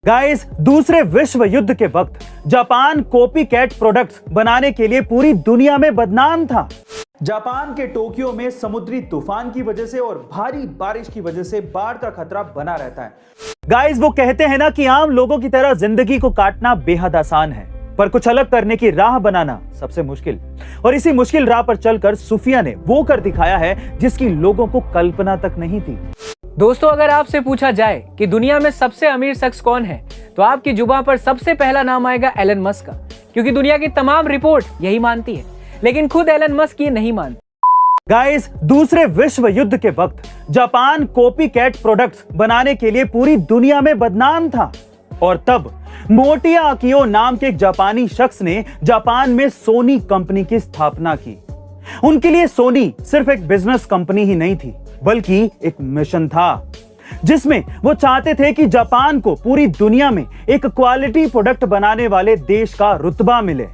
Guys, दूसरे विश्व युद्ध के वक्त जापान कॉपी कैट प्रोडक्ट्स बनाने के लिए पूरी दुनिया में बदनाम था। जापान के टोक्यो में समुद्री तूफान की वजह से और भारी बारिश की वजह से बाढ़ का खतरा बना रहता है। गाइस, वो कहते हैं ना कि आम लोगों की तरह जिंदगी को काटना बेहद आसान है, पर कुछ अलग करने की राह बनाना सबसे मुश्किल। और इसी मुश्किल राह पर चलकर सूफिया ने वो कर दिखाया है जिसकी लोगों को कल्पना तक नहीं थी। दोस्तों, अगर आपसे पूछा जाए कि दुनिया में सबसे अमीर शख्स कौन है, तो आपकी जुबान पर सबसे पहला नाम आएगा एलन मस्क का, क्योंकि दुनिया की तमाम रिपोर्ट यही मानती है, लेकिन खुद एलन मस्क ये नहीं मानते। गाइस, दूसरे विश्व युद्ध के वक्त जापान कॉपी कैट प्रोडक्ट्स बनाने के लिए पूरी दुनिया में बदनाम था, और तब मोटिया अकियो नाम के एक जापानी शख्स ने जापान में सोनी कंपनी की स्थापना की। उनके लिए सोनी सिर्फ एक बिजनेस कंपनी ही नहीं थी, बल्कि एक मिशन था, जिसमें वो चाहते थे कि जापान को पूरी दुनिया में एक क्वालिटी प्रोडक्ट बनाने वाले देश का रुतबा मिले।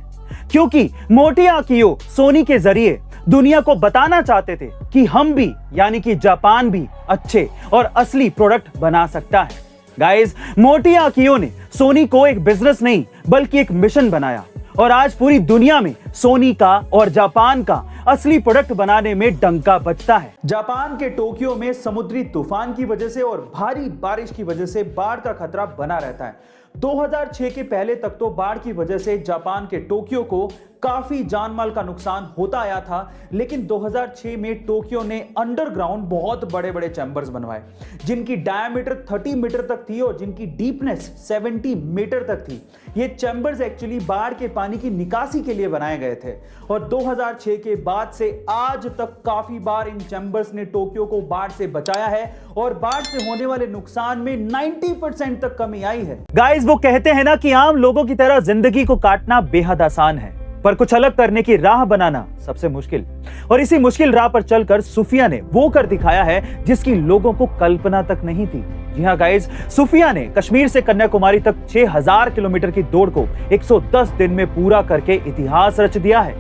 क्योंकि मोटिया अकियो सोनी के जरिए दुनिया को बताना चाहते थे कि हम भी, यानी कि जापान भी अच्छे और असली प्रोडक्ट बना सकता है। गाइस, मोटिया अकियो ने सोनी को एक बिजनेस नहीं बल्कि एक मिशन बनाया, और आज पूरी दुनिया में सोनी का और जापान का असली प्रोडक्ट बनाने में डंका बजता है। जापान के टोक्यो में समुद्री तूफान की वजह से और भारी बारिश की वजह से बाढ़ का खतरा बना रहता है। 2006 के पहले तक तो बाढ़ की वजह से जापान के टोक्यो को काफी जानमाल का नुकसान होता आया था, लेकिन 2006 में टोक्यो ने अंडरग्राउंड बहुत बड़े बड़े चैम्बर्स बनवाए, जिनकी डायमीटर 30 मीटर तक थी और जिनकी डीपनेस 70 मीटर तक थी। ये चैम्बर्स एक्चुअली बाढ़ के पानी की निकासी के लिए बनाए गए थे, और 2006 के बाद से आज तक काफी बार इन चैम्बर्स ने टोक्यो को बाढ़ से बचाया है, और बाढ़ से होने वाले नुकसान में 90% तक कमी आई है। गाइस, वो कहते हैं ना कि आम लोगों की तरह जिंदगी को काटना बेहद आसान है, पर कुछ अलग करने की राह बनाना सबसे मुश्किल। और इसी मुश्किल राह पर चलकर सूफिया ने वो कर दिखाया है जिसकी लोगों को कल्पना तक नहीं थी। जी हाँ गाइस, सूफिया ने कश्मीर से कन्याकुमारी तक 6000 किलोमीटर की दौड़ को 110 दिन में पूरा करके इतिहास रच दिया है।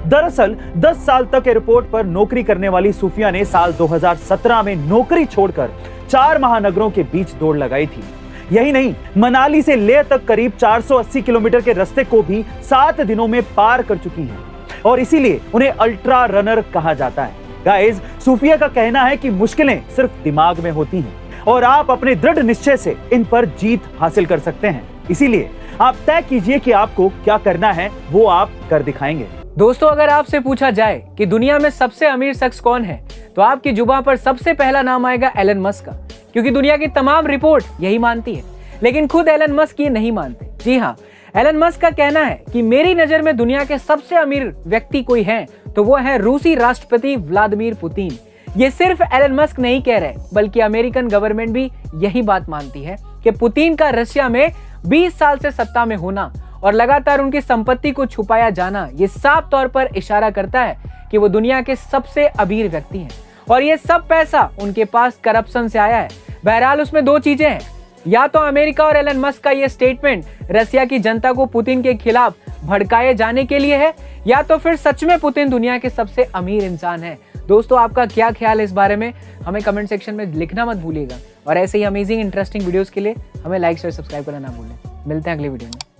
दरअसल 10 साल तक एयरपोर्ट पर नौकरी करने वाली सूफिया ने साल 2017 में नौकरी छोड़कर 4 महानगरों के बीच दौड़ लगाई थी। यही नहीं, मनाली से लेह तक करीब 480 किलोमीटर के रास्ते को भी 7 दिनों में पार कर चुकी हैं, और इसीलिए उन्हें अल्ट्रा रनर कहा जाता है। गाइस, सूफिया का कहना है कि मुश्किलें सिर्फ दिमाग में होती हैं, और आप अपने दृढ़ निश्चय से इन पर जीत हासिल कर सकते हैं। इसीलिए आप तय कीजिए कि आपको क्या करना है, वो आप कर दिखाएंगे। दोस्तों, अगर आपसे पूछा जाए कि दुनिया में सबसे अमीर शख्स कौन है, तो आपकी जुबान पर सबसे पहला नाम आएगा एलन मस्क का, क्योंकि दुनिया की तमाम रिपोर्ट यही मानती है, लेकिन खुद एलन मस्क ये नहीं मानते। जी हाँ, एलन मस्क का कहना है कि मेरी नजर में दुनिया के सबसे अमीर व्यक्ति कोई है तो वो है रूसी राष्ट्रपति व्लादिमीर पुतिन। ये सिर्फ एलन मस्क नहीं कह रहे, बल्कि अमेरिकन गवर्नमेंट भी यही बात मानती है कि पुतिन का रशिया में 20 साल से सत्ता में होना और लगातार उनकी संपत्ति को छुपाया जाना, ये साफ तौर पर इशारा करता है कि वो दुनिया के सबसे अमीर व्यक्ति हैं, और ये सब पैसा उनके पास करप्शन से आया है। बहरहाल, उसमें दो चीजें हैं, या तो अमेरिका और एलन मस्क का ये स्टेटमेंट रशिया की जनता को पुतिन के खिलाफ भड़काए जाने के लिए है, या तो फिर सच में पुतिन दुनिया के सबसे अमीर इंसान है। दोस्तों, आपका क्या ख्याल है इस बारे में, हमें कमेंट सेक्शन में लिखना मत भूलिएगा, और ऐसे ही अमेजिंग इंटरेस्टिंग वीडियोस के लिए हमें लाइक शेयर सब्सक्राइब करना ना भूलें। मिलते हैं अगले वीडियो में।